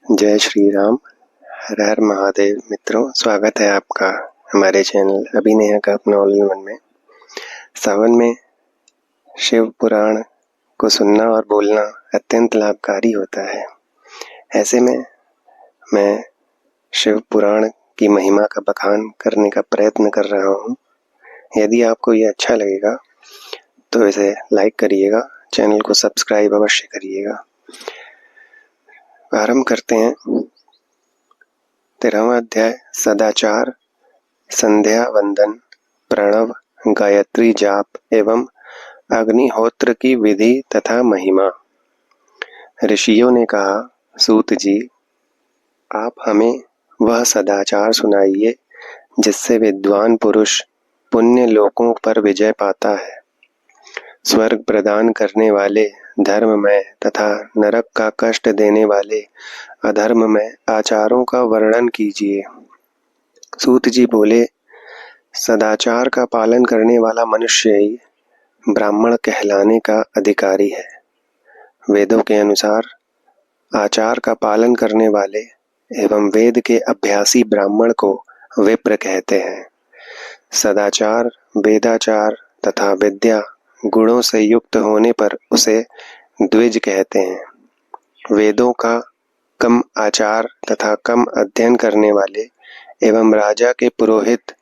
जय श्री राम। हर हर महादेव। मित्रों, स्वागत है आपका हमारे चैनल अभिनय का अपना ऑल इन वन में। सावन में शिव पुराण को सुनना और बोलना अत्यंत लाभकारी होता है। ऐसे में मैं शिव पुराण की महिमा का बखान करने का प्रयत्न कर रहा हूँ। यदि आपको ये अच्छा लगेगा तो इसे लाइक करिएगा, चैनल को सब्सक्राइब अवश्य करिएगा। आरंभ करते हैं। 13वां अध्याय सदाचार, संध्या वंदन, प्रणव, गायत्री जाप एवं अग्निहोत्र की विधि तथा महिमा। ऋषियों ने कहा, सूत जी, आप हमें वह सदाचार सुनाइए जिससे विद्वान पुरुष पुण्य लोकों पर विजय पाता है। स्वर्ग प्रदान करने वाले धर्ममय तथा नरक का कष्ट देने वाले अधर्ममय आचारों का वर्णन कीजिए। सूत जी बोले, सदाचार का पालन करने वाला मनुष्य ही ब्राह्मण कहलाने का अधिकारी है। वेदों के अनुसार आचार का पालन करने वाले एवं वेद के अभ्यासी ब्राह्मण को विप्र कहते हैं। सदाचार, वेदाचार तथा विद्या गुणों से युक्त होने पर उसे द्विज कहते हैं। वेदों का कम आचार तथा कम अध्ययन करने वाले एवं राजा के पुरोहित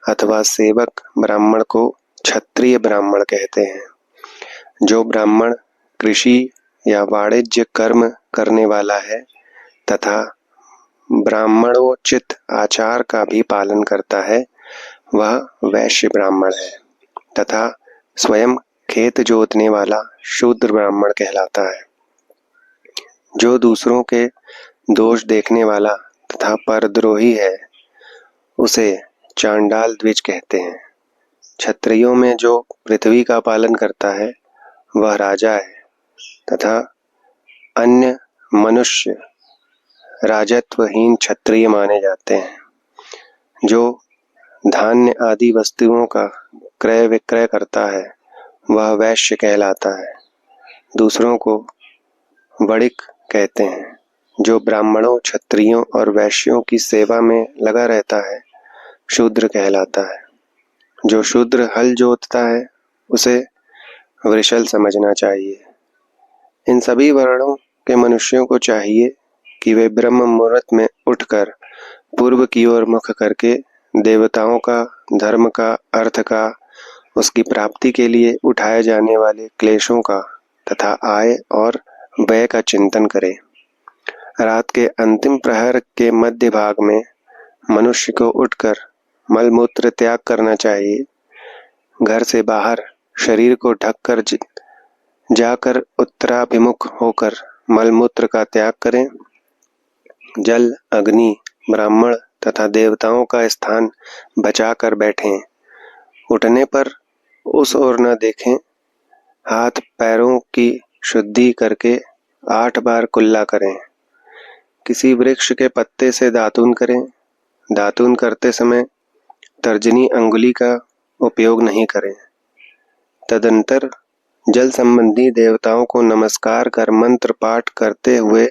अथवा सेवक ब्राह्मण को क्षत्रिय ब्राह्मण कहते हैं। जो ब्राह्मण कृषि या वाणिज्य कर्म करने वाला है तथा ब्राह्मणोचित आचार का भी पालन करता है, वह वैश्य ब्राह्मण है तथा स्वयं खेत जोतने वाला शूद्र ब्राह्मण कहलाता है। जो दूसरों के दोष देखने वाला तथा परद्रोही है, उसे चांडाल द्विज कहते हैं। क्षत्रियों में जो पृथ्वी का पालन करता है वह राजा है तथा अन्य मनुष्य राजत्वहीन क्षत्रिय माने जाते हैं। जो धान्य आदि वस्तुओं का क्रय विक्रय करता है वह वैश्य कहलाता है। दूसरों को वणिक कहते हैं। जो ब्राह्मणों, क्षत्रियों और वैश्यों की सेवा में लगा रहता है शूद्र कहलाता है। जो शूद्र हल जोतता है उसे वृषल समझना चाहिए। इन सभी वर्णों के मनुष्यों को चाहिए कि वे ब्रह्म मुहूर्त में उठकर पूर्व की ओर मुख करके देवताओं का, धर्म का, अर्थ का, उसकी प्राप्ति के लिए उठाए जाने वाले क्लेशों का तथा आय और व्यय का चिंतन करें। रात के अंतिम प्रहर के मध्य भाग में मनुष्य को उठकर मलमूत्र त्याग करना चाहिए। घर से बाहर शरीर को ढककर जाकर उत्तराभिमुख होकर मलमूत्र का त्याग करें। जल, अग्नि, ब्राह्मण तथा देवताओं का स्थान बचाकर बैठें। उठने पर उस ओर न देखें। हाथ पैरों की शुद्धि करके 8 बार कुल्ला करें। किसी वृक्ष के पत्ते से दातून करें। दातून करते समय तर्जनी अंगुली का उपयोग नहीं करें। तदंतर जल संबंधी देवताओं को नमस्कार कर मंत्र पाठ करते हुए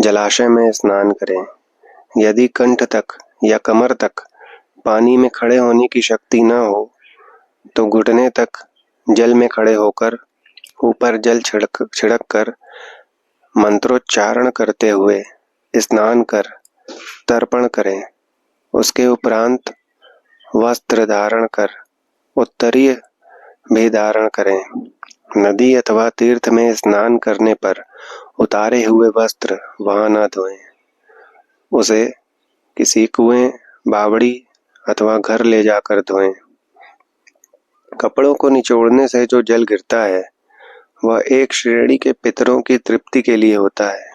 जलाशय में स्नान करें। यदि कंठ तक या कमर तक पानी में खड़े होने की शक्ति न हो तो घुटने तक जल में खड़े होकर ऊपर जल छिड़क कर मंत्रोच्चारण करते हुए स्नान कर तर्पण करें। उसके उपरांत वस्त्र धारण कर उत्तरीय भी धारण करें। नदी अथवा तीर्थ में स्नान करने पर उतारे हुए वस्त्र वहां न धोएं। उसे किसी कुएं, बावड़ी अथवा घर ले जाकर धोएं। कपड़ों को निचोड़ने से जो जल गिरता है वह एक श्रेणी के पितरों की तृप्ति के लिए होता है।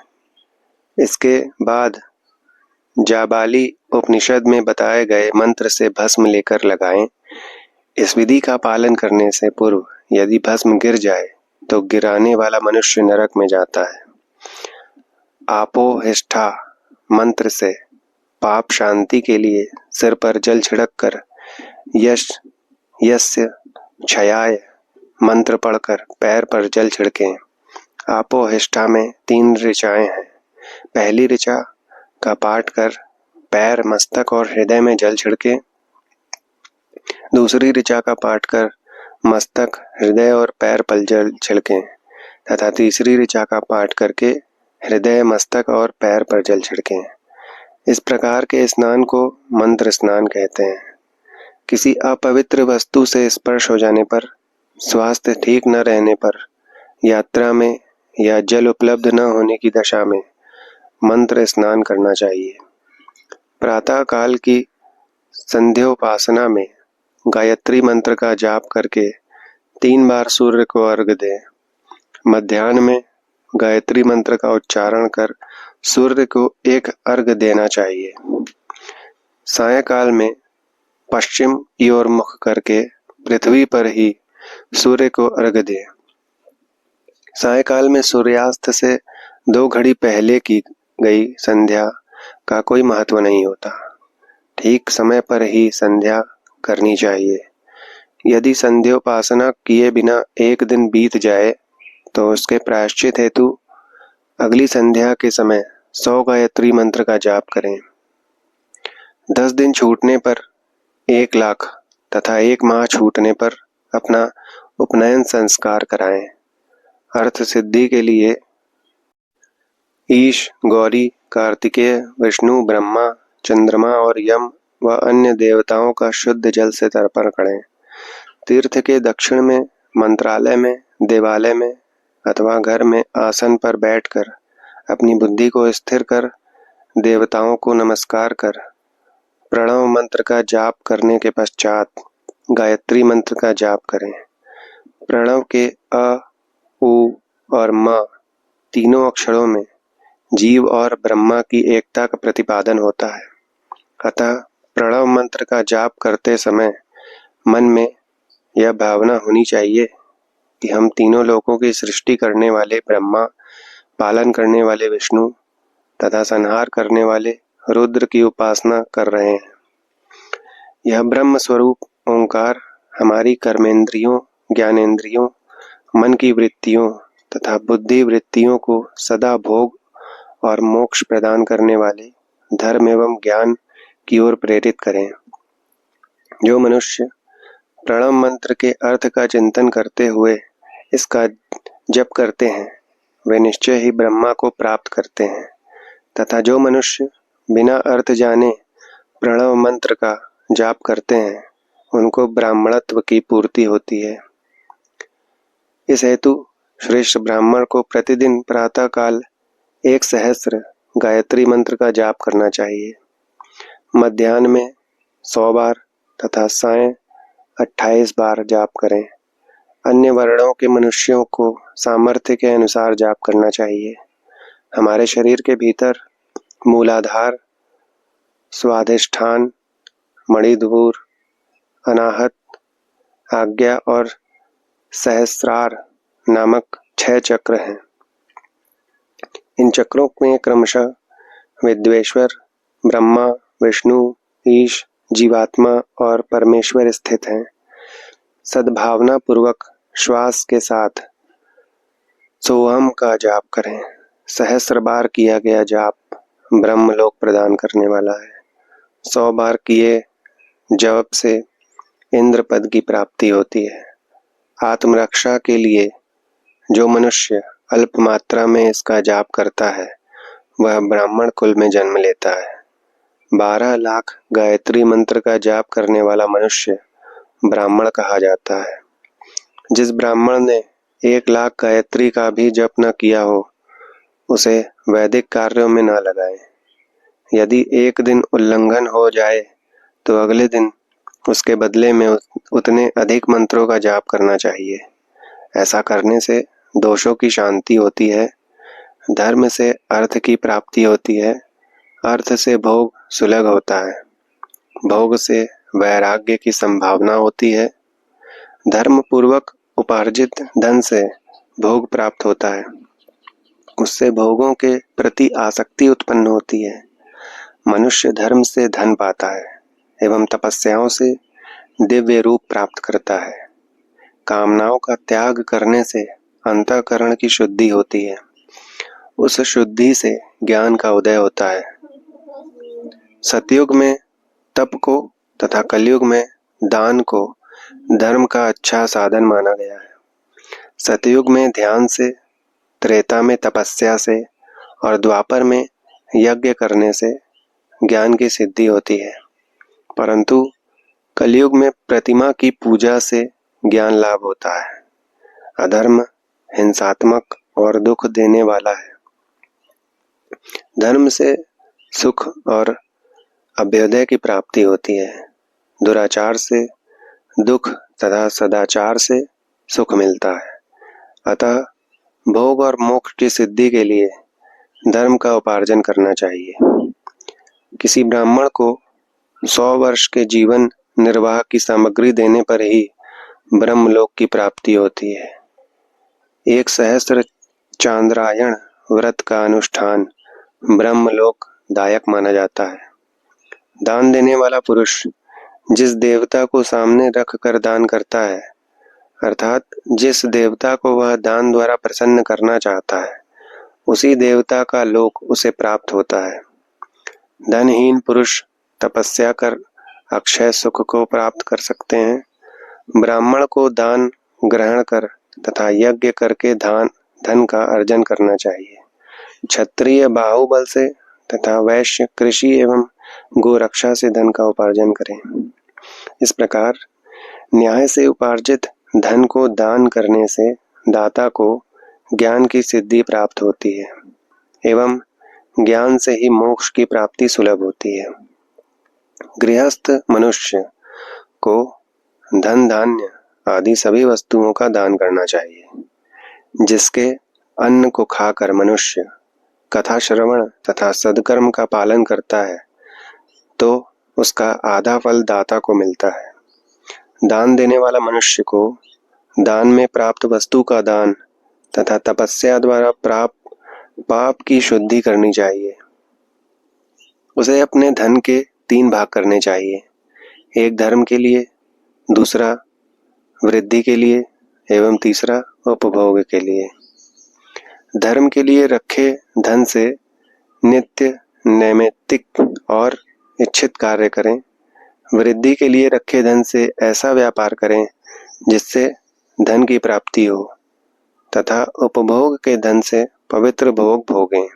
इसके बाद जाबाली उपनिषद में बताए गए मंत्र से भस्म लेकर लगाएं। इस विधि का पालन करने से पूर्व यदि भस्म गिर जाए तो गिराने वाला मनुष्य नरक में जाता है। आपोहिष्ठा मंत्र से पाप शांति के लिए सिर पर जल छिड़क कर यस्य क्षयाय मंत्र पढ़कर पैर पर जल छिड़कें। आपोहिष्ठा में 3 ऋचाएं हैं। पहली ऋचा का पाठ कर पैर, मस्तक और हृदय में जल छिड़के। दूसरी ऋचा का पाठ कर मस्तक, हृदय और पैर पर जल छिड़के तथा तीसरी ऋचा का पाठ करके हृदय, मस्तक और पैर पर जल छिड़के। इस प्रकार के स्नान को मंत्र स्नान कहते हैं। किसी अपवित्र वस्तु से स्पर्श हो जाने पर, स्वास्थ्य ठीक न रहने पर, यात्रा में या जल उपलब्ध न होने की दशा में मंत्र स्नान करना चाहिए। प्रातः काल की संध्योपासना में गायत्री मंत्र का जाप करके 3 बार सूर्य को अर्घ्य दें। मध्याह्न में गायत्री मंत्र का उच्चारण कर सूर्य को एक अर्घ्य देना चाहिए। सायंकाल में पश्चिम की ओर मुख करके पृथ्वी पर ही सूर्य को अर्घ्य दें। सायंकाल में सूर्यास्त से 2 घड़ी पहले की गई संध्या का कोई महत्व नहीं होता। ठीक समय पर ही संध्या करनी चाहिए। यदि संध्योपासना किए बिना एक दिन बीत जाए तो उसके प्रायश्चित हेतु अगली संध्या के समय 100 गायत्री मंत्र का जाप करें। 10 दिन छूटने पर 1 लाख तथा 1 माह छूटने पर अपना उपनयन संस्कार कराएं। अर्थ सिद्धि के लिए ईश, गौरी, कार्तिकेय, विष्णु, ब्रह्मा, चंद्रमा और यम व अन्य देवताओं का शुद्ध जल से तर्पण करें। तीर्थ के दक्षिण में, मंत्रालय में, देवालय में अथवा घर में आसन पर बैठकर अपनी बुद्धि को स्थिर कर देवताओं को नमस्कार कर प्रणव मंत्र का जाप करने के पश्चात गायत्री मंत्र का जाप करें। प्रणव के अ, उ और म तीनों अक्षरों में जीव और ब्रह्मा की एकता का प्रतिपादन होता है। अतः प्रणव मंत्र का जाप करते समय मन में यह भावना होनी चाहिए कि हम तीनों लोकों की सृष्टि करने वाले ब्रह्मा, पालन करने वाले विष्णु तथा संहार करने वाले रुद्र की उपासना कर रहे हैं। यह ब्रह्म स्वरूप ओंकार हमारी कर्मेंद्रियों, ज्ञानेंद्रियों, मन की वृत्तियों तथा बुद्धि वृत्तियों को सदा भोग और मोक्ष प्रदान करने वाले धर्म एवं ज्ञान की ओर प्रेरित करें। जो मनुष्य प्रणव मंत्र के अर्थ का चिंतन करते हुए इसका जप करते हैं वे निश्चय ही ब्रह्मा को प्राप्त करते हैं तथा जो मनुष्य बिना अर्थ जाने प्रणव मंत्र का जाप करते हैं उनको ब्राह्मणत्व की पूर्ति होती है। इस हेतु श्रेष्ठ ब्राह्मण को प्रतिदिन प्रातः काल 1 सहस्र गायत्री मंत्र का जाप करना चाहिए। मध्याह्न में 100 बार तथा सायं 28 बार जाप करें। अन्य वर्णों के मनुष्यों को सामर्थ्य के अनुसार जाप करना चाहिए। हमारे शरीर के भीतर मूलाधार, स्वाधिष्ठान, मणिधूर, अनाहत, आज्ञा और सहस्रार नामक 6 चक्र हैं। इन चक्रों में क्रमशः विद्वेश्वर, ब्रह्मा, विष्णु, ईश, जीवात्मा और परमेश्वर स्थित हैं। सद्भावना पूर्वक श्वास के साथ सोहम का जाप करें। सहस्र बार किया गया जाप ब्रह्मलोक प्रदान करने वाला है। 100 बार किए जप से इंद्र पद की प्राप्ति होती है। आत्मरक्षा के लिए जो मनुष्य अल्प मात्रा में इसका जाप करता है वह ब्राह्मण कुल में जन्म लेता है। 12 लाख गायत्री मंत्र का जाप करने वाला मनुष्य ब्राह्मण कहा जाता है। जिस ब्राह्मण ने 1 लाख गायत्री का भी जप न किया हो उसे वैदिक कार्यों में न लगाएं। यदि एक दिन उल्लंघन हो जाए तो अगले दिन उसके बदले में उतने अधिक मंत्रों का जाप करना चाहिए। ऐसा करने से दोषों की शांति होती है, धर्म से अर्थ की प्राप्ति होती है, अर्थ से भोग सुलभ होता है, भोग से वैराग्य की संभावना होती है, धर्म पूर्वक उपार्जित धन से भोग प्राप्त होता है, उससे भोगों के प्रति आसक्ति उत्पन्न होती है, मनुष्य धर्म से धन पाता है एवं तपस्याओं से दिव्य रूप प्राप्त करता है। कामनाओं का त्याग करने से अंतःकरण की शुद्धि होती है, उस शुद्धि से ज्ञान का उदय होता है। सतयुग में तप को तथा कलयुग में दान को धर्म का अच्छा साधन माना गया है। सतयुग में ध्यान से, त्रेता में तपस्या से और द्वापर में यज्ञ करने से ज्ञान की सिद्धि होती है, परंतु कलयुग में प्रतिमा की पूजा से ज्ञान लाभ होता है। अधर्म हिंसात्मक और दुख देने वाला है। धर्म से सुख और अभ्युदय की प्राप्ति होती है। दुराचार से दुख तथा सदाचार से सुख मिलता है। अतः भोग और मोक्ष की सिद्धि के लिए धर्म का उपार्जन करना चाहिए। किसी ब्राह्मण को 100 वर्ष के जीवन निर्वाह की सामग्री देने पर ही ब्रह्मलोक की प्राप्ति होती है। 1 सहस्त्र चांद्रायण व्रत का अनुष्ठान ब्रह्मलोक दायक माना जाता है। दान देने वाला पुरुष जिस देवता को सामने रख कर दान करता है, अर्थात जिस देवता को वह दान द्वारा प्रसन्न करना चाहता है, उसी देवता का लोक उसे प्राप्त होता है। धनहीन पुरुष तपस्या कर अक्षय सुख को प्राप्त कर सकते हैं। ब्राह्मण को दान ग्रहण कर तथा यज्ञ करके धन का अर्जन करना चाहिए। क्षत्रिय बाहुबल से तथा वैश्य कृषि एवं गोरक्षा से धन का उपार्जन करें। इस प्रकार न्याय से उपार्जित धन को दान करने से दाता को ज्ञान की सिद्धि प्राप्त होती है एवं ज्ञान से ही मोक्ष की प्राप्ति सुलभ होती है। गृहस्थ मनुष्य को धन धान्य आदि सभी वस्तुओं का दान करना चाहिए। जिसके अन्न को खाकर मनुष्य कथा श्रवण तथा सद्कर्म का पालन करता है, तो उसका आधा फल दाता को मिलता है। दान देने वाला मनुष्य को दान में प्राप्त वस्तु का दान तथा तपस्या द्वारा प्राप्त पाप की शुद्धि करनी चाहिए। उसे अपने धन के 3 भाग करने चाहिए, एक धर्म के लिए, दूसरा वृद्धि के लिए एवं तीसरा उपभोग के लिए। धर्म के लिए रखे धन से नित्य नैमित्तिक और इच्छित कार्य करें। वृद्धि के लिए रखे धन से ऐसा व्यापार करें जिससे धन की प्राप्ति हो तथा उपभोग के धन से पवित्र भोग भोगें।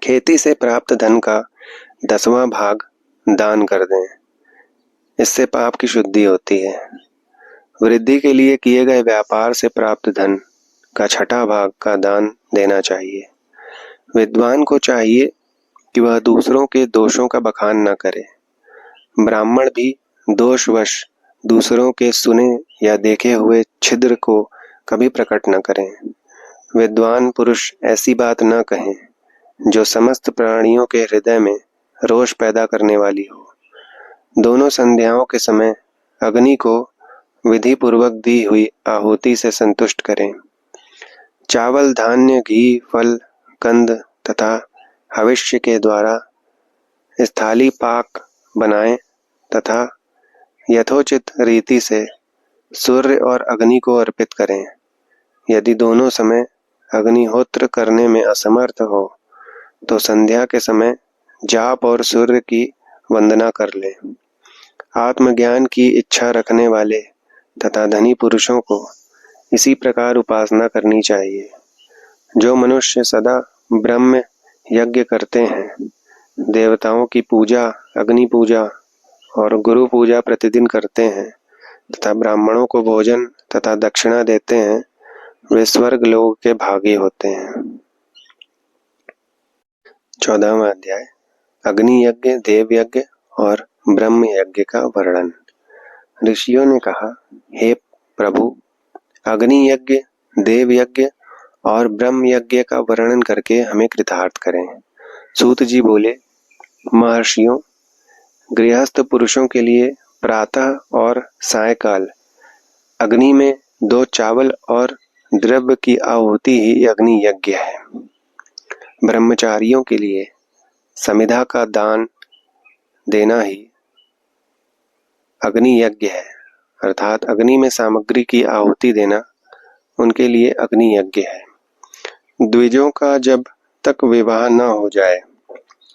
खेती से प्राप्त धन का 10वां भाग दान कर दें, इससे पाप की शुद्धि होती है। वृद्धि के लिए किए गए व्यापार से प्राप्त धन का 6वां भाग का दान देना चाहिए। विद्वान को चाहिए कि वह दूसरों के दोषों का बखान न करे। ब्राह्मण भी दोषवश दूसरों के सुने या देखे हुए छिद्र को कभी प्रकट न करें। विद्वान पुरुष ऐसी बात न कहें जो समस्त प्राणियों के हृदय में रोष पैदा करने वाली हो। दोनों संध्याओं के समय अग्नि को विधि पूर्वक दी हुई आहुति से संतुष्ट करें। चावल, धान्य, घी, फल, कंद तथा हविष्य के द्वारा स्थाली पाक बनाएं तथा यथोचित रीति से सूर्य और अग्नि को अर्पित करें। यदि दोनों समय अग्निहोत्र करने में असमर्थ हो तो संध्या के समय जाप और सूर्य की वंदना कर लें। आत्मज्ञान की इच्छा रखने वाले तथा धनी पुरुषों को इसी प्रकार उपासना करनी चाहिए। जो मनुष्य सदा ब्रह्म यज्ञ करते हैं, देवताओं की पूजा, अग्नि पूजा और गुरु पूजा प्रतिदिन करते हैं तथा ब्राह्मणों को भोजन तथा दक्षिणा देते हैं, वे स्वर्ग लोक के भागी होते हैं। 14वां अध्याय अग्नि यज्ञ, देव यज्ञ और ब्रह्म यज्ञ का वर्णन। ऋषियों ने कहा, हे प्रभु, अग्नि यज्ञ, देव यज्ञ और ब्रह्म यज्ञ का वर्णन करके हमें कृतार्थ करें। सूत जी बोले, महर्षियों, गृहस्थ पुरुषों के लिए प्रातः और सायकाल अग्नि में 2 चावल और द्रव्य की आहुति ही अग्नि यज्ञ है। ब्रह्मचारियों के लिए समिधा का दान देना ही अग्नि यज्ञ है, अर्थात अग्नि में सामग्री की आहुति देना उनके लिए अग्नि यज्ञ है। द्विजों का जब तक विवाह न हो जाए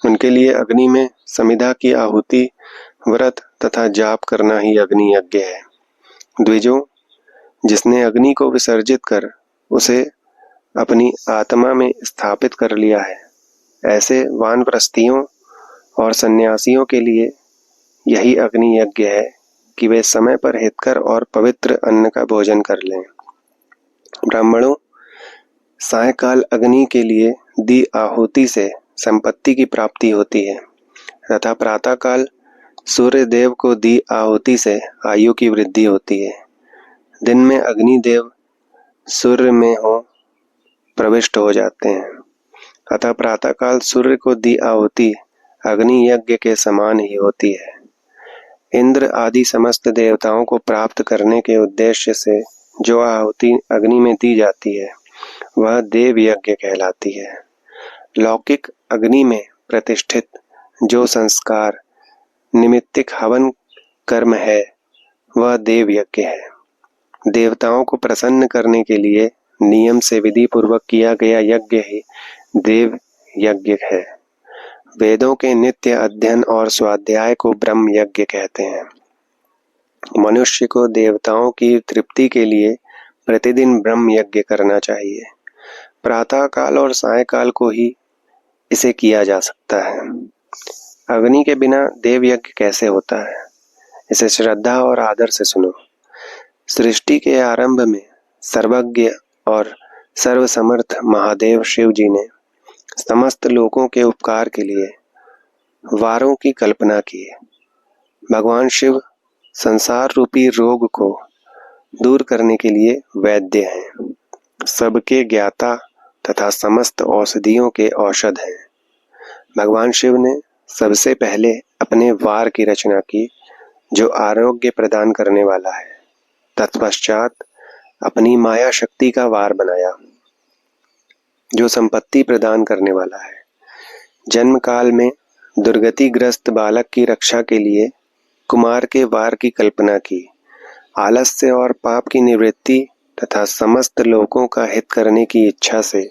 उनके लिए अग्नि में समिधा की आहुति, व्रत तथा जाप करना ही अग्नि यज्ञ है। द्विजों, जिसने अग्नि को विसर्जित कर उसे अपनी आत्मा में स्थापित कर लिया है, ऐसे वानप्रस्थियों और सन्यासियों के लिए यही अग्नि यज्ञ है कि वे समय पर हितकर और पवित्र अन्न का भोजन कर लें। ब्राह्मणों, सायकाल अग्नि के लिए दी आहुति से संपत्ति की प्राप्ति होती है तथा प्रातःकाल सूर्य देव को दी आहुति से आयु की वृद्धि होती है। दिन में अग्नि देव सूर्य में प्रविष्ट हो जाते हैं, अतः प्रातःकाल सूर्य को दी आहुति अग्नि यज्ञ के समान ही होती है। इंद्र आदि समस्त देवताओं को प्राप्त करने के उद्देश्य से जो आहुति अग्नि में दी जाती है वह देव यज्ञ कहलाती है। लौकिक अग्नि में प्रतिष्ठित जो संस्कार निमित्तिक हवन कर्म है वह देव यज्ञ है। देवताओं को प्रसन्न करने के लिए नियम से विधि पूर्वक किया गया यज्ञ ही देव यज्ञ है। वेदों के नित्य अध्ययन और स्वाध्याय को ब्रह्म यज्ञ कहते हैं। मनुष्य को देवताओं की तृप्ति के लिए प्रतिदिन ब्रह्म यज्ञ करना चाहिए। प्रातः काल और सायकाल को ही इसे किया जा सकता है। अग्नि के बिना देव यज्ञ कैसे होता है, इसे श्रद्धा और आदर से सुनो। सृष्टि के आरंभ में सर्वज्ञ और सर्वसमर्थ महादेव शिव जी ने समस्त लोगों के उपकार के लिए वारों की कल्पना की। भगवान शिव संसार रूपी रोग को दूर करने के लिए वैद्य हैं, सबके ज्ञाता तथा समस्त औषधियों के औषध हैं। भगवान शिव ने सबसे पहले अपने वार की रचना की जो आरोग्य प्रदान करने वाला है। तत्पश्चात अपनी माया शक्ति का वार बनाया जो संपत्ति प्रदान करने वाला है। जन्म काल में दुर्गतिग्रस्त बालक की रक्षा के लिए कुमार के वार की कल्पना की। आलस्य और पाप की निवृत्ति तथा समस्त लोगों का हित करने की इच्छा से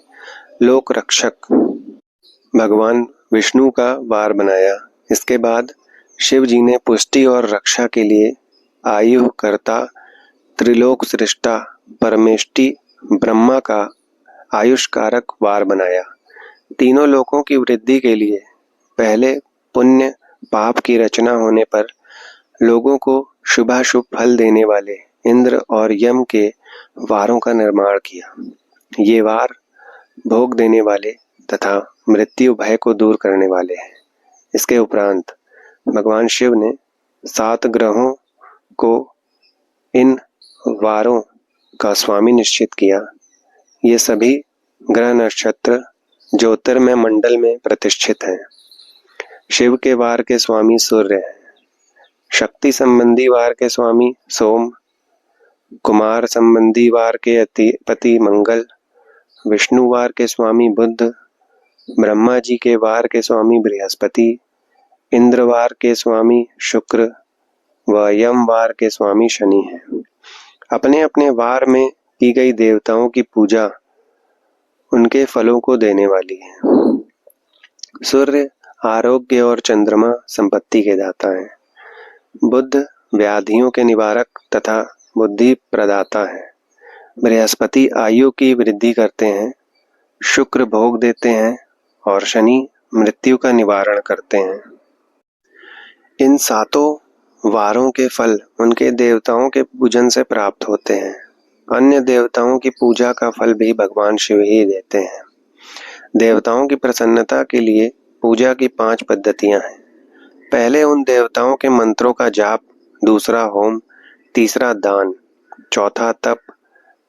लोक रक्षक भगवान विष्णु का वार बनाया। इसके बाद शिव जी ने पुष्टि और रक्षा के लिए आयु कर्ता त्रिलोक सृष्टा परमेष्टि ब्रह्मा का आयुष्कारक वार बनाया। तीनों लोकों की वृद्धि के लिए पहले पुण्य पाप की रचना होने पर लोगों को शुभाशुभ फल देने वाले इंद्र और यम के वारों का निर्माण किया। ये वार भोग देने वाले तथा मृत्यु भय को दूर करने वाले हैं। इसके उपरांत भगवान शिव ने 7 ग्रहों को इन वारों का स्वामी निश्चित किया। ये सभी ग्रह नक्षत्र ज्योतिर्मय मंडल में प्रतिष्ठित हैं। शिव के वार के स्वामी सूर्य हैं, शक्ति संबंधी वार के स्वामी सोम, कुमार संबंधी वार के अधिपति मंगल, विष्णु वार के स्वामी बुध, ब्रह्मा जी के वार के स्वामी बृहस्पति, इंद्र वार के स्वामी शुक्र व यम वार के स्वामी शनि हैं। अपने अपने वार में की गई देवताओं की पूजा उनके फलों को देने वाली है। सूर्य आरोग्य और चंद्रमा संपत्ति के दाता हैं। बुध व्याधियों के निवारक तथा बुद्धि प्रदाता है। बृहस्पति आयु की वृद्धि करते हैं, शुक्र भोग देते हैं और शनि मृत्यु का निवारण करते हैं। इन 7 वारों के फल उनके देवताओं के पूजन से प्राप्त होते हैं। अन्य देवताओं की पूजा का फल भी भगवान शिव ही देते हैं। देवताओं की प्रसन्नता के लिए पूजा की 5 पद्धतियां हैं। पहले उन देवताओं के मंत्रों का जाप, दूसरा होम, तीसरा दान, चौथा तप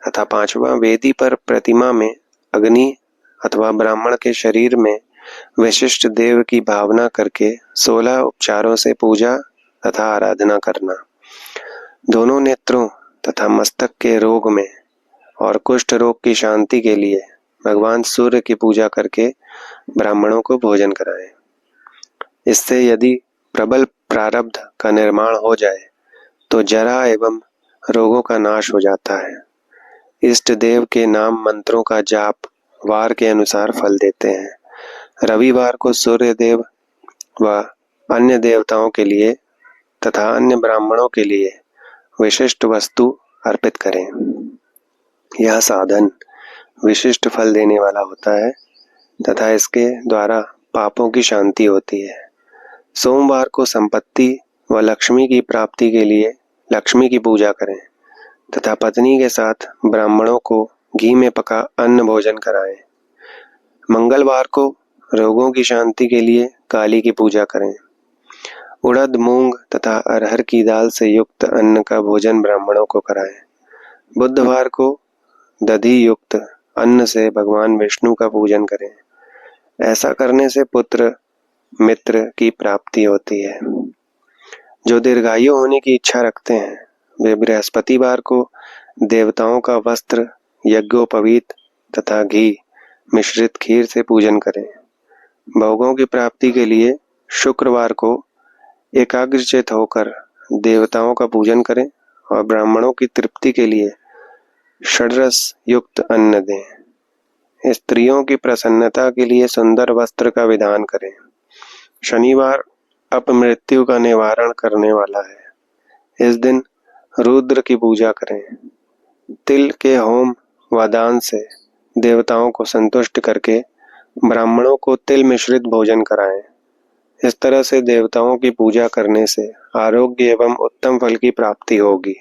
तथा 5वां वेदी पर प्रतिमा में अग्नि अथवा ब्राह्मण के शरीर में विशिष्ट देव की भावना करके 16 उपचारों से पूजा तथा आराधना करना। दोनों नेत्रों तथा मस्तक के रोग में और कुष्ठ रोग की शांति के लिए भगवान सूर्य की पूजा करके ब्राह्मणों को भोजन कराएं। इससे यदि प्रबल प्रारब्ध का निर्माण हो जाए तो जरा एवं रोगों का नाश हो जाता है। इष्ट देव के नाम मंत्रों का जाप वार के अनुसार फल देते हैं। रविवार को सूर्य देव व अन्य देवताओं के लिए तथा अन्य ब्राह्मणों के लिए विशिष्ट वस्तु अर्पित करें। यह साधन विशिष्ट फल देने वाला होता है तथा इसके द्वारा पापों की शांति होती है। सोमवार को संपत्ति व लक्ष्मी की प्राप्ति के लिए लक्ष्मी की पूजा करें तथा पत्नी के साथ ब्राह्मणों को घी में पका अन्न भोजन कराएं। मंगलवार को रोगों की शांति के लिए काली की पूजा करें। उड़द, मूंग तथा अरहर की दाल से युक्त अन्न का भोजन ब्राह्मणों को कराएं। बुधवार को दधि युक्त अन्न से भगवान विष्णु का पूजन करें। ऐसा करने से पुत्र मित्र की प्राप्ति होती है। जो दीर्घायु होने की इच्छा रखते हैं वे बृहस्पतिवार को देवताओं का वस्त्र, यज्ञोपवीत तथा घी मिश्रित खीर से पूजन करें। भोगों की प्राप्ति के लिए शुक्रवार को एकाग्रचित होकर देवताओं का पूजन करें और ब्राह्मणों की तृप्ति के लिए षड्रस युक्त अन्न दें। स्त्रियों की प्रसन्नता के लिए सुंदर वस्त्र का विधान करें। शनिवार अपमृत्यु का निवारण करने वाला है। इस दिन रुद्र की पूजा करें। तिल के होम व दान से देवताओं को संतुष्ट करके ब्राह्मणों को तिल मिश्रित भोजन कराएं। इस तरह से देवताओं की पूजा करने से आरोग्य एवं उत्तम फल की प्राप्ति होगी।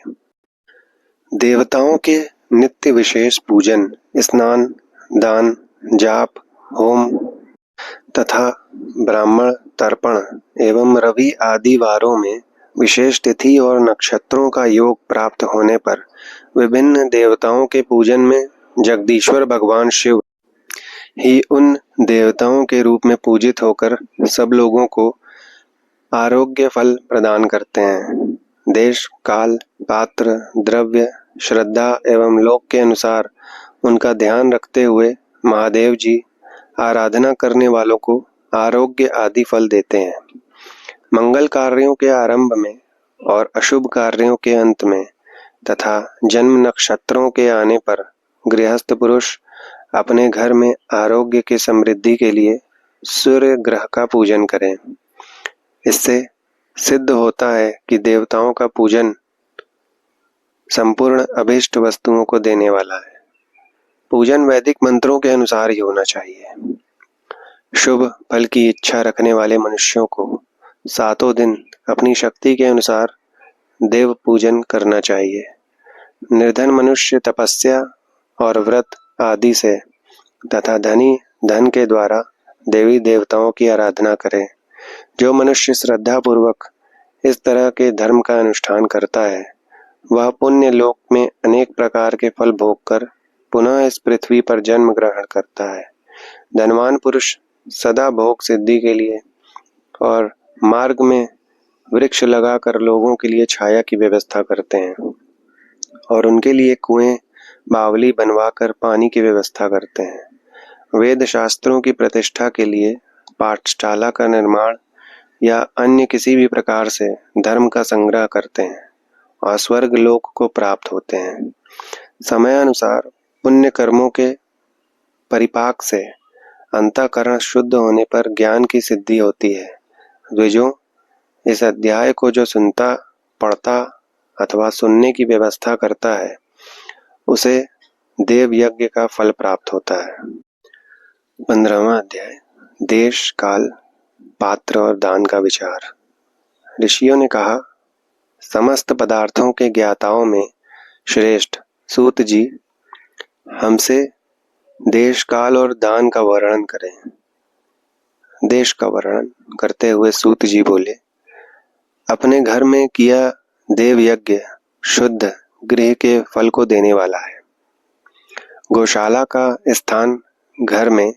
देवताओं के नित्य विशेष पूजन, स्नान, दान, जाप, होम तथा ब्राह्मण तर्पण एवं रवि आदि वारों में विशेष तिथि और नक्षत्रों का योग प्राप्त होने पर विभिन्न देवताओं के पूजन में जगदीश्वर भगवान शिव ही उन देवताओं के रूप में पूजित होकर सब लोगों को आरोग्य फल प्रदान करते हैं। देश, काल, पात्र, द्रव्य, श्रद्धा एवं लोक के अनुसार उनका ध्यान रखते हुए महादेव जी आराधना करने वालों को आरोग्य आदि फल देते हैं। मंगल कार्यों के आरंभ में और अशुभ कार्यों के अंत में तथा जन्म नक्षत्रों के आने पर गृहस्थ पुरुष अपने घर में आरोग्य की समृद्धि के लिए सूर्य ग्रह का पूजन करें। इससे सिद्ध होता है कि देवताओं का पूजन संपूर्ण अभीष्ट वस्तुओं को देने वाला है। पूजन वैदिक मंत्रों के अनुसार ही होना चाहिए। शुभ फल की इच्छा रखने वाले मनुष्यों को 7 दिन अपनी शक्ति के अनुसार देव पूजन करना चाहिए। निर्धन मनुष्य तपस्या और व्रत आदि से तथा धनी धन के द्वारा देवी देवताओं की आराधना करे। जो मनुष्य श्रद्धा पूर्वक इस तरह के धर्म का अनुष्ठान करता है वह पुण्य लोक में अनेक प्रकार के फल भोग कर पुनः इस पृथ्वी पर जन्म ग्रहण करता है। धनवान पुरुष सदा भोग सिद्धि के लिए और मार्ग में वृक्ष लगाकर लोगों के लिए छाया की व्यवस्था करते हैं और उनके लिए कुएं, बावली बनवाकर पानी की व्यवस्था करते हैं। वेद शास्त्रों की प्रतिष्ठा के लिए पाठशाला का निर्माण या अन्य किसी भी प्रकार से धर्म का संग्रह करते हैं और स्वर्ग लोक को प्राप्त होते हैं। समयानुसार पुण्य कर्मों के परिपाक से अंतःकरण शुद्ध होने पर ज्ञान की सिद्धि होती है। द्विजों, इस अध्याय को जो सुनता, पढ़ता अथवा सुनने की व्यवस्था करता है उसे देव यज्ञ का फल प्राप्त होता है। 15वां अध्याय देश, काल, पात्र और दान का विचार। ऋषियों ने कहा, समस्त पदार्थों के ज्ञाताओं में श्रेष्ठ सूत जी हमसे देश, काल और दान का वर्णन करें। देश का वर्णन करते हुए सूत जी बोले, अपने घर में किया देव यज्ञ शुद्ध गृह के फल को देने वाला है। गौशाला का स्थान घर में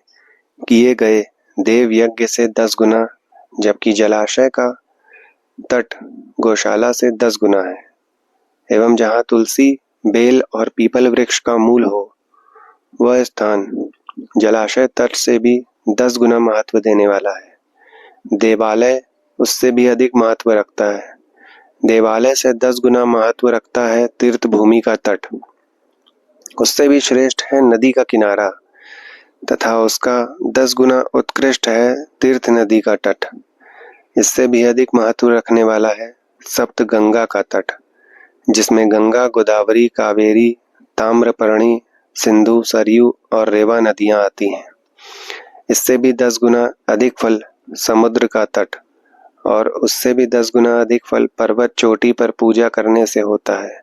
किए गए देव यज्ञ से 10 गुना, जबकि जलाशय का तट गौशाला से 10 गुना है। एवं जहाँ तुलसी, बेल और पीपल वृक्ष का मूल हो वह स्थान जलाशय तट से भी 10 गुना महत्व देने वाला है। देवालय उससे भी अधिक महत्व रखता है। देवालय से 10 गुना महत्व रखता है तीर्थ भूमि का तट। उससे भी श्रेष्ठ है नदी का किनारा। तथा उसका 10 गुना उत्कृष्ट है तीर्थ नदी का तट। इससे भी अधिक महत्व रखने वाला है सप्त गंगा का तट, जिसमें गंगा, गोदावरी, कावेरी, ताम्रपर्णी, सिंधु, सरयू और रेवा नदियां आती हैं। इससे भी 10 गुना अधिक फल समुद्र का तट और उससे भी 10 गुना अधिक फल पर्वत चोटी पर पूजा करने से होता है।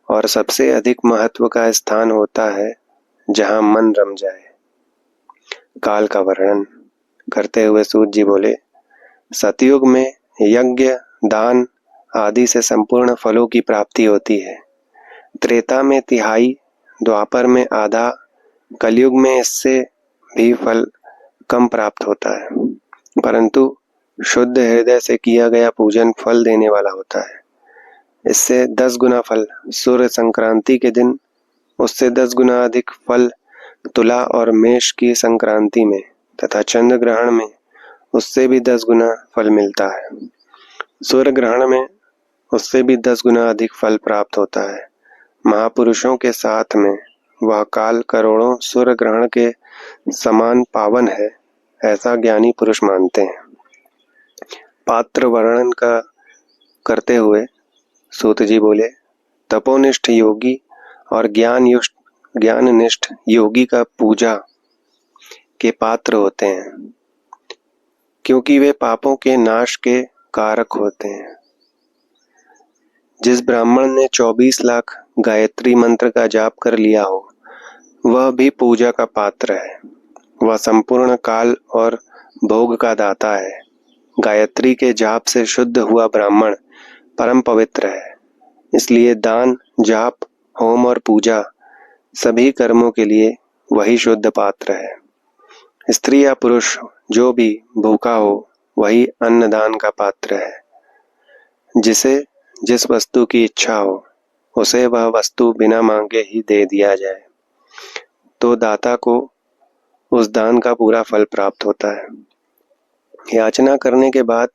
और सबसे अधिक महत्व का स्थान होता है जहां मन रम जाए। काल का वर्णन करते हुए सूत जी बोले, सतयुग में यज्ञ, दान आदि से संपूर्ण फलों की प्राप्ति होती है। त्रेता में तिहाई, द्वापर में आधा, कलयुग में इससे भी फल कम प्राप्त होता है, परंतु शुद्ध हृदय से किया गया पूजन फल देने वाला होता है। इससे 10 गुना फल सूर्य संक्रांति के दिन, उससे 10 गुना अधिक फल तुला और मेष की संक्रांति में तथा चंद्र ग्रहण में उससे भी 10 गुना फल मिलता है। सूर्य ग्रहण में उससे भी 10 गुना अधिक फल प्राप्त होता है। महापुरुषों के साथ में वह काल करोड़ों सूर्य ग्रहण के समान पावन है, ऐसा ज्ञानी पुरुष मानते हैं। पात्र वर्णन का करते हुए सूत जी बोले, तपोनिष्ठ योगी और ज्ञाननिष्ठ योगी का पूजा के पात्र होते हैं, क्योंकि वे पापों के नाश के कारक होते हैं। जिस ब्राह्मण ने 24 लाख गायत्री मंत्र का जाप कर लिया हो, वह भी पूजा का पात्र है। वह संपूर्ण काल और भोग का दाता है। गायत्री के जाप से शुद्ध हुआ ब्राह्मण परम पवित्र है। इसलिए दान, जाप, होम और पूजा सभी कर्मों के लिए वही शुद्ध पात्र है। स्त्री या पुरुष जो भी भूखा हो, वही अन्नदान का पात्र है। जिसे जिस वस्तु की इच्छा हो, उसे वह वस्तु बिना मांगे ही दे दिया जाए, तो दाता को उस दान का पूरा फल प्राप्त होता है। याचना करने के बाद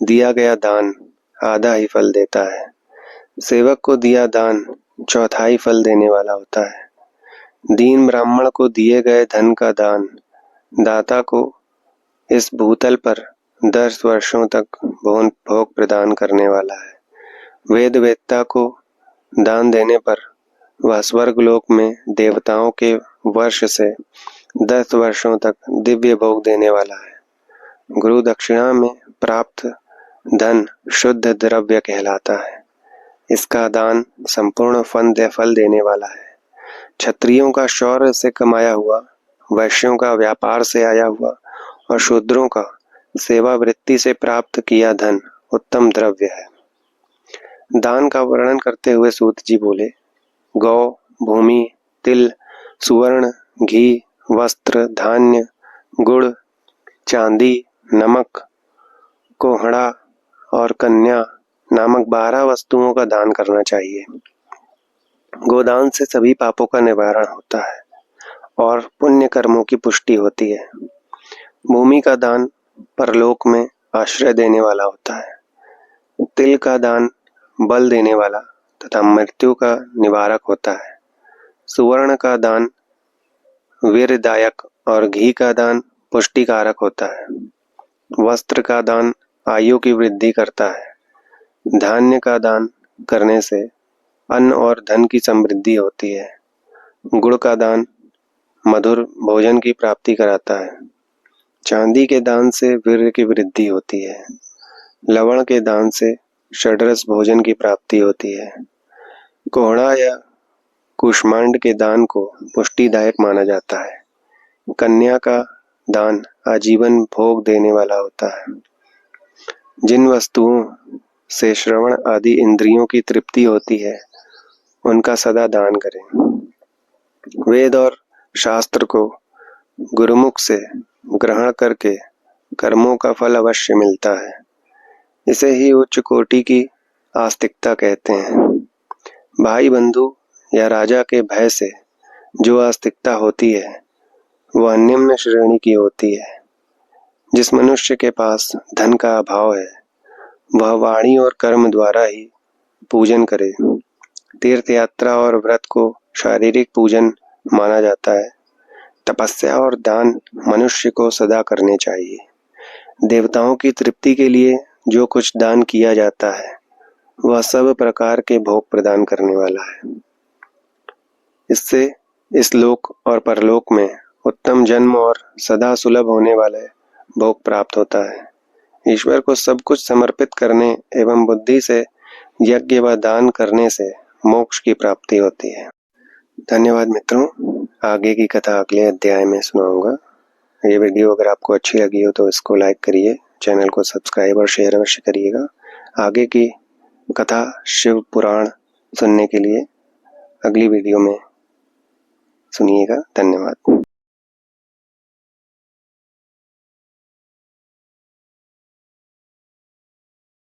दिया गया दान आधा ही फल देता है। सेवक को दिया दान चौथाई फल देने वाला होता है। दीन ब्राह्मण को दिए गए धन का दान दाता को इस भूतल पर 10 वर्षों तक भोग प्रदान करने वाला है। वेद वेत्ता को दान देने पर वह स्वर्ग लोक में देवताओं के वर्ष से 10 वर्षों तक दिव्य भोग देने वाला है। गुरु दक्षिणा में प्राप्त धन शुद्ध द्रव्य कहलाता है। इसका दान संपूर्ण फल देने वाला है। क्षत्रियों का शौर्य से कमाया हुआ, वैश्यों का व्यापार से आया हुआ और शूद्रों का सेवा वृत्ति से प्राप्त किया धन उत्तम द्रव्य है। दान का वर्णन करते हुए सूत जी बोले, गौ, भूमि, तिल, सुवर्ण, घी, वस्त्र, धान्य, गुड़, चांदी, नमक, कोहड़ा और कन्या नामक 12 वस्तुओं का दान करना चाहिए। गोदान से सभी पापों का निवारण होता है और पुण्य कर्मों की पुष्टि होती है। भूमि का दान परलोक में आश्रय देने वाला होता है। तिल का दान बल देने वाला तथा मृत्यु का निवारक होता है। सुवर्ण का दान वीरदायक और घी का दान पुष्टिकारक होता है। वस्त्र का दान आयु की वृद्धि करता है। धान्य का दान करने से अन्न और धन की समृद्धि होती है। गुड़ का दान मधुर भोजन की प्राप्ति कराता है। चांदी के दान से वीर्य की वृद्धि होती है। लवण के दान से षड्रस भोजन की प्राप्ति होती है। कोहड़ा या कुष्मांड के दान को पुष्टिदायक माना जाता है। कन्या का दान आजीवन भोग देने वाला होता है। जिन वस्तुओं से श्रवण आदि इंद्रियों की तृप्ति होती है, उनका सदा दान करें। वेद और शास्त्र को गुरुमुख से ग्रहण करके कर्मों का फल अवश्य मिलता है। इसे ही उच्च कोटि की आस्तिकता कहते हैं। भाई बंधु या राजा के भय से जो आस्तिकता होती है, वह निम्न श्रेणी की होती है। जिस मनुष्य के पास धन का अभाव है, वह वाणी और कर्म द्वारा ही पूजन करे। तीर्थ यात्रा और व्रत को शारीरिक पूजन माना जाता है, तपस्या और दान मनुष्य को सदा करने चाहिए। देवताओं की तृप्ति के लिए जो कुछ दान किया जाता है वह सब प्रकार के भोग प्रदान करने वाला है। इससे इस लोक और परलोक में उत्तम जन्म और सदा सुलभ होने वाले भोग प्राप्त होता है। ईश्वर को सब कुछ समर्पित करने एवं बुद्धि से यज्ञ व दान करने से मोक्ष की प्राप्ति होती है। धन्यवाद मित्रों, आगे की कथा अगले अध्याय में सुनाऊंगा। ये वीडियो अगर आपको अच्छी लगी हो तो इसको लाइक करिए, चैनल को सब्सक्राइब और शेयर अवश्य करिएगा। आगे की कथा शिव पुराण सुनने के लिए अगली वीडियो में सुनिएगा। धन्यवाद।